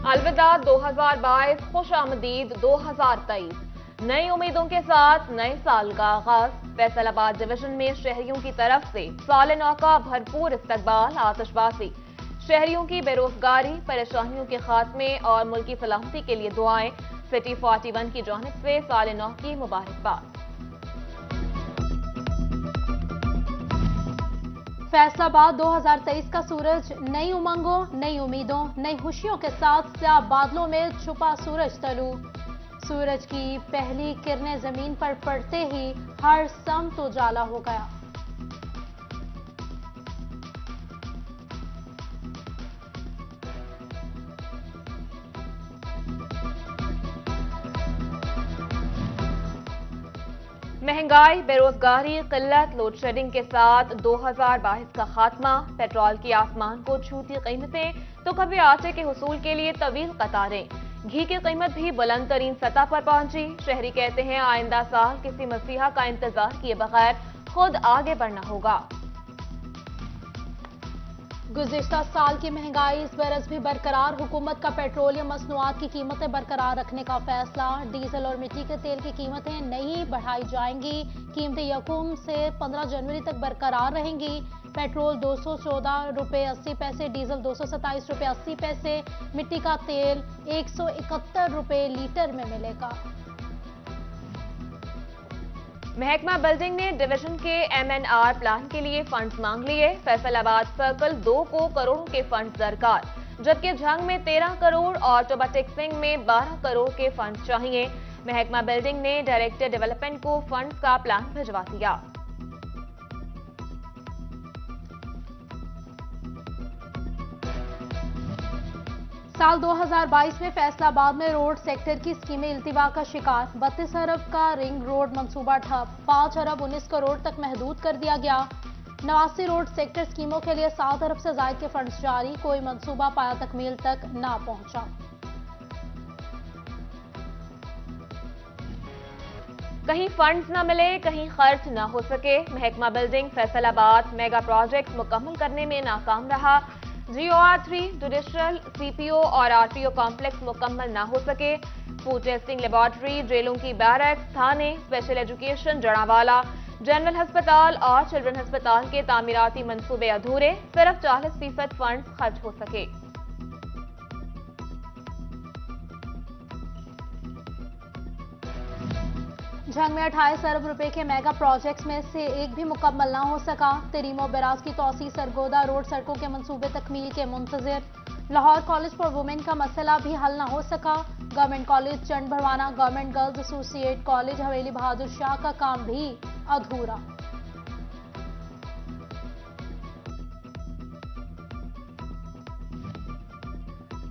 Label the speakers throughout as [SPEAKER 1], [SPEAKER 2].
[SPEAKER 1] अलविदा 2022, खुश आमदीद 2023। नई उम्मीदों के साथ नए साल का आगाज। फैसलाबाद डिवीजन में शहरियों की तरफ से साल नौ का भरपूर इस्तकबाल, आतिशबाजी। शहरियों की बेरोजगारी, परेशानियों के खात्मे और मुल्की सलामती के लिए दुआएं। सिटी 41 की जानिब से साल नौ की मुबारकबाद।
[SPEAKER 2] फैसलाबाद 2023 का सूरज नई उमंगों, नई उम्मीदों, नई खुशियों के साथ स्याह बादलों में छुपा सूरज तलू। सूरज की पहली किरणें जमीन पर पड़ते ही हर समत उजाला हो गया।
[SPEAKER 1] महंगाई, बेरोजगारी, किल्लत, लोड शेडिंग के साथ 2022 का खात्मा। पेट्रोल की आसमान को छूती कीमतें तो कभी आटे के हुसूल के लिए तवील कतारें। घी की कीमत भी बुलंद तरीन सतह पर पहुंची। शहरी कहते हैं आइंदा साल किसी मसीहा का इंतजार किए बगैर खुद आगे बढ़ना होगा।
[SPEAKER 2] गुज़िश्ता साल की महंगाई इस बरस भी बरकरार। हुकूमत का पेट्रोलियम मसनूआत की कीमतें बरकरार रखने का फैसला। डीजल और मिट्टी के तेल की कीमतें नहीं बढ़ाई जाएंगी। कीमतें यकूम से 15 जनवरी तक बरकरार रहेंगी। पेट्रोल 214 रुपये 80 पैसे, डीजल 227 रुपये 80 पैसे, मिट्टी का तेल 171 रुपये लीटर में मिलेगा।
[SPEAKER 1] महकमा बिल्डिंग ने डिवीजन के MNR प्लान के लिए फंड्स मांग लिए। फैसलाबाद सर्कल 2 को करोड़ों के फंड्स दरकार, जबकि झंग में 13 करोड़ और टोबाटेक सिंह में 12 करोड़ के फंड्स चाहिए। महकमा बिल्डिंग ने डायरेक्टर डेवलपमेंट को फंड्स का प्लान भिजवा दिया।
[SPEAKER 2] साल 2022 में फैसलाबाद में रोड सेक्टर की स्कीमें इल्तिवा का शिकार। 32 अरब का रिंग रोड मंसूबा ठप, 5 अरब 19 करोड़ तक महदूद कर दिया गया। 89 रोड सेक्टर स्कीमों के लिए 7 अरब से ज्यादा के फंड्स जारी, कोई मंसूबा पाया तकमील तक ना पहुंचा।
[SPEAKER 1] कहीं फंड्स न मिले, कहीं खर्च न हो सके। महकमा बिल्डिंग फैसलाबाद मेगा प्रोजेक्ट मुकम्मल करने में नाकाम रहा। GOR3, जुडिशल, CPO और RPO कॉम्प्लेक्स मुकम्मल न हो सके। फूड टेस्टिंग लेबॉर्ट्री, जेलों की बैरक्स, थाने, स्पेशल एजुकेशन जड़ावाला, जनरल अस्पताल और चिल्ड्रन अस्पताल के तामीराती मंसूबे अधूरे। सिर्फ 40% फंड खर्च हो सके।
[SPEAKER 2] झंग में 28 अरब रुपए के मेगा प्रोजेक्ट्स में से एक भी मुकम्मल ना हो सका। तरीमो बराज की तौसी, सरगोदा रोड सड़कों के मंसूबे तकमील के मुंतजिर। लाहौर कॉलेज फॉर वुमेन का मसला भी हल ना हो सका। Government college Chund Bharwana, government girls associate college Haveli Bahadur Shah का काम भी अधूरा।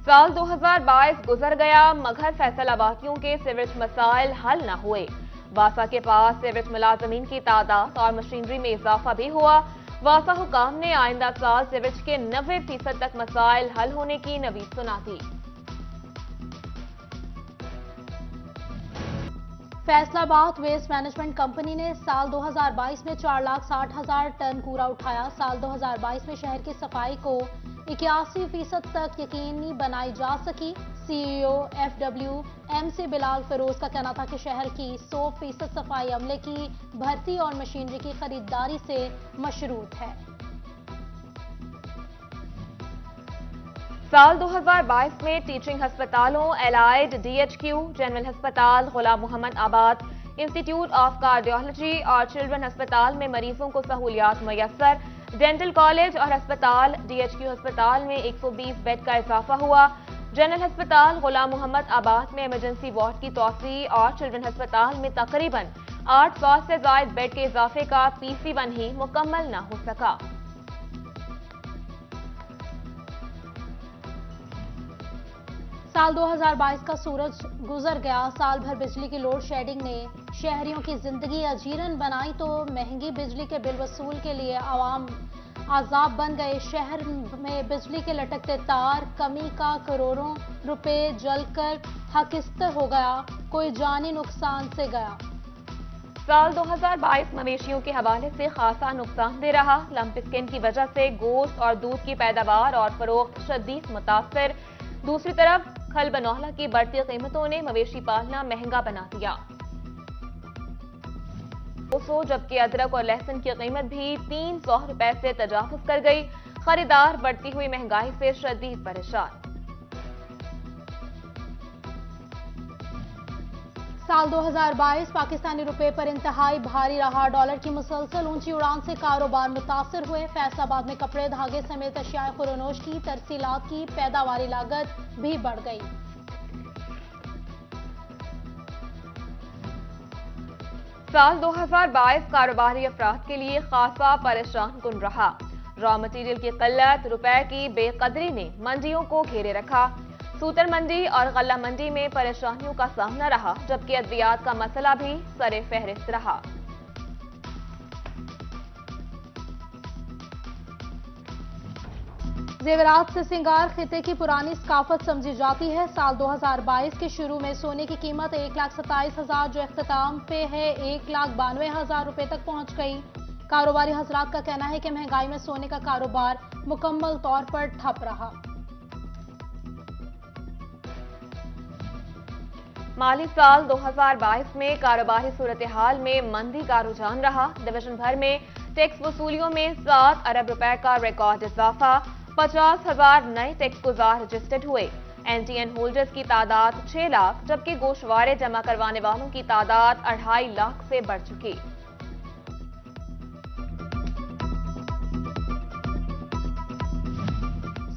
[SPEAKER 1] साल 2022 गुजर गया मगर फैसलाबादियों के सीवरेज मसाइल हल न हुए। वासा के पास सीवरेज मुलाजमीन की तादाद और मशीनरी में इजाफा भी हुआ। वासा हुकाम ने आइंदा साल सीवरेज के 90% तक मसाइल हल होने की नवीद सुना दी।
[SPEAKER 2] फैसलाबाद वेस्ट मैनेजमेंट कंपनी ने साल 2022 में 4,60,000 टन कूड़ा उठाया। साल 2022 में शहर की सफाई को 81% तक यकीनी बनाई जा सकी। CEO FW MC Bilal Firoz का कहना था कि शहर की 100% सफाई अमले की भर्ती और मशीनरी की खरीदारी से मशरूत है।
[SPEAKER 1] साल 2022 में टीचिंग अस्पतालों, एलाइड, DHQ, जनरल अस्पताल, गुलाम मोहम्मद आबाद, इंस्टीट्यूट ऑफ कार्डियोलॉजी और चिल्ड्रन अस्पताल में मरीजों को सहूलियात मुयस्सर। डेंटल कॉलेज और अस्पताल, DHQ अस्पताल में 120 बेड का इजाफा हुआ। जनरल अस्पताल गुलाम मोहम्मद आबाद में इमरजेंसी वार्ड की तोसी और चिल्ड्रन अस्पताल में तकरीबन 800 से ज्यादा बेड के इजाफे का PC1 ही मुकम्मल न हो सका।
[SPEAKER 2] साल 2022 का सूरज गुजर गया। साल भर बिजली की लोड शेडिंग ने शहरियों की जिंदगी अजीरन बनाई तो महंगी बिजली के बिल वसूल के लिए आवाम आजाब बन गए। शहर में बिजली के लटकते तार, कमी का करोड़ों रुपए जलकर हकिस्तर हो गया। कोई जानी नुकसान से गया।
[SPEAKER 1] साल 2022 मवेशियों के हवाले से खासा नुकसानदेह रहा। लंप स्किन की वजह से गोश्त और दूध की पैदावार और फरोख्त शदीद मुतासर। दूसरी तरफ खल बनौला की बढ़ती कीमतों ने मवेशी पालना महंगा बना दिया। 200 जबकि अदरक और लहसुन की कीमत भी 300 रुपए से तजावुज कर गई। खरीदार बढ़ती हुई महंगाई से शदीद परेशान।
[SPEAKER 2] साल 2022 पाकिस्तानी रुपए पर इंतहाई भारी रहा। डॉलर की मुसलसल ऊंची उड़ान से कारोबार मुतासर हुए। फैसलाबाद में कपड़े, धागे समेत अशियाए खुरोनोश की तरसीलात की पैदावारी लागत भी बढ़ गई।
[SPEAKER 1] साल 2022 कारोबारी अफराद के लिए खासा परेशान कुन रहा। रॉ मटीरियल की किल्लत, रुपए की बेकदरी ने मंडियों को घेरे रखा। सूतर मंडी और गल्ला मंडी में परेशानियों का सामना रहा, जबकि अद्वियात का मसला भी सरे फहरिस्त रहा।
[SPEAKER 2] जेवरात से सिंगार खिते की पुरानी सकाफत समझी जाती है। साल 2022 के शुरू में सोने की कीमत 1,27,000 जो इख्तिताम पे है 1,92,000 रुपए तक पहुंच गई। कारोबारी हजरात का कहना है कि महंगाई में सोने का कारोबार मुकम्मल तौर पर ठप रहा।
[SPEAKER 1] माली साल 2022 में कारोबारी सूरत हाल में मंदी का रुझान रहा। डिवीजन भर में टैक्स वसूलियों में 7 अरब रुपए का रिकॉर्ड इजाफा। 50,000 नए टैक्स गुजार रजिस्टर्ड हुए। NTN होल्डर्स की तादाद 6 लाख जबकि गोशवारे जमा करवाने वालों की तादाद 2.5 लाख से बढ़ चुकी।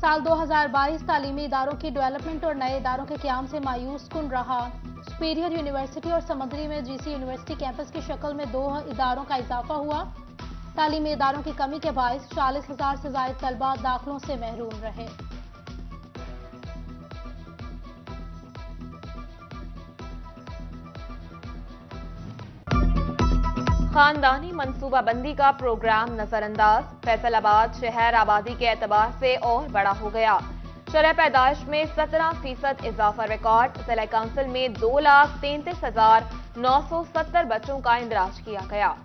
[SPEAKER 2] साल 2022 तालीमी इदारों की डेवलपमेंट और नए इदारों के क़याम से मायूस कुन रहा। सुपीरियर यूनिवर्सिटी और समंदरी में GC यूनिवर्सिटी कैंपस की शक्ल में 2 इदारों का इजाफा हुआ। तालीमी इदारों की कमी के बायस 40,000 से ज़ायद तलबा दाखिलों से महरूम रहे।
[SPEAKER 1] खानदानी मनसूबाबंदी का प्रोग्राम नजरअंदाज। फैसलाबाद शहर आबादी के एतबार से और बड़ा हो गया। शरह पैदाइश में 17% इजाफा रिकॉर्ड। जिला काउंसिल में 2,33,970 बच्चों का इंदराज किया गया।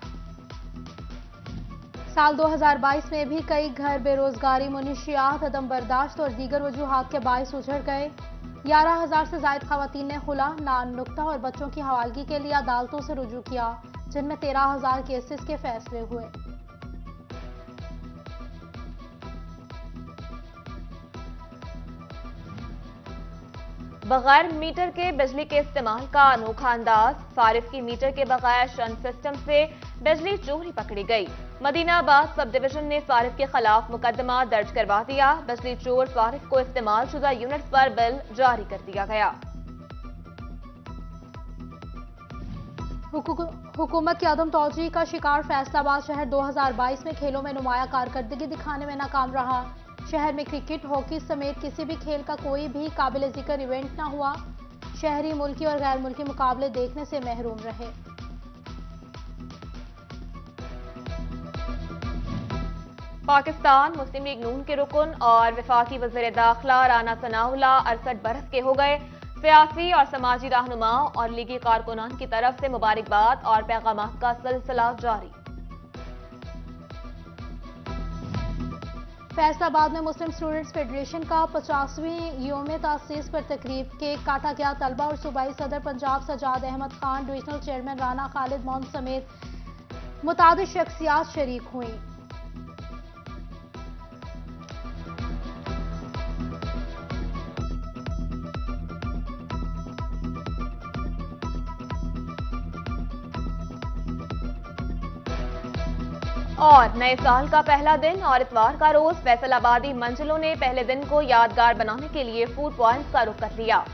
[SPEAKER 2] साल 2022 में भी कई घर बेरोजगारी, मुनशियात, अदम बर्दाश्त और दीगर वजूहात के बायस उजड़ गए। 11,000 से जायद खवातीन ने खुला, नान नुक्ता और बच्चों की हवालगी के लिए अदालतों से रुजू किया, जिनमें 13,000 केसेस के फैसले हुए।
[SPEAKER 1] बगैर मीटर के बिजली के इस्तेमाल का अनोखा अंदाज। सारिफ की मीटर के बगैर शन सिस्टम से बिजली चोरी पकड़ी गई। मदीनाबाद सब डिवीजन ने सारिफ के खिलाफ मुकदमा दर्ज करवा दिया। बिजली चोर सारिफ को इस्तेमाल शुदा यूनिट्स पर बिल जारी कर दिया गया।
[SPEAKER 2] हुकूमत की अदम तौजीह का शिकार फैसलाबाद शहर 2022 में खेलों में नुमाया कारकर्दगी दिखाने में नाकाम रहा। शहर में क्रिकेट, हॉकी समेत किसी भी खेल का कोई भी काबिल जिक्र इवेंट न हुआ। शहरी मुल्की और गैर मुल्की मुकाबले देखने से महरूम रहे।
[SPEAKER 1] पाकिस्तान मुस्लिम लीग नून के रुकन और वफाकी वज़ीर दाखिला राना सनाउल्लाह 68 बरस के हो गए। सियासी और समाजी रहनुमाओं और लीगी कारकुनान की तरफ से मुबारकबाद और पैगामात का सिलसिला जारी।
[SPEAKER 2] फैसलाबाद में मुस्लिम स्टूडेंट्स फेडरेशन का 50वीं यौम तासीस पर तकरीब। केक काटा गया। तलबा और सूबाई सदर पंजाब सजाद अहमद खान, डिविजनल चेयरमैन राना खालिद मोहम्मद समेत मुतादिद शख्सियात शरीक हुई।
[SPEAKER 1] और नए साल का पहला दिन और इतवार का रोज फैसलाबादी मंजिलों ने पहले दिन को यादगार बनाने के लिए फूड पॉइंट्स का रुख कर लिया।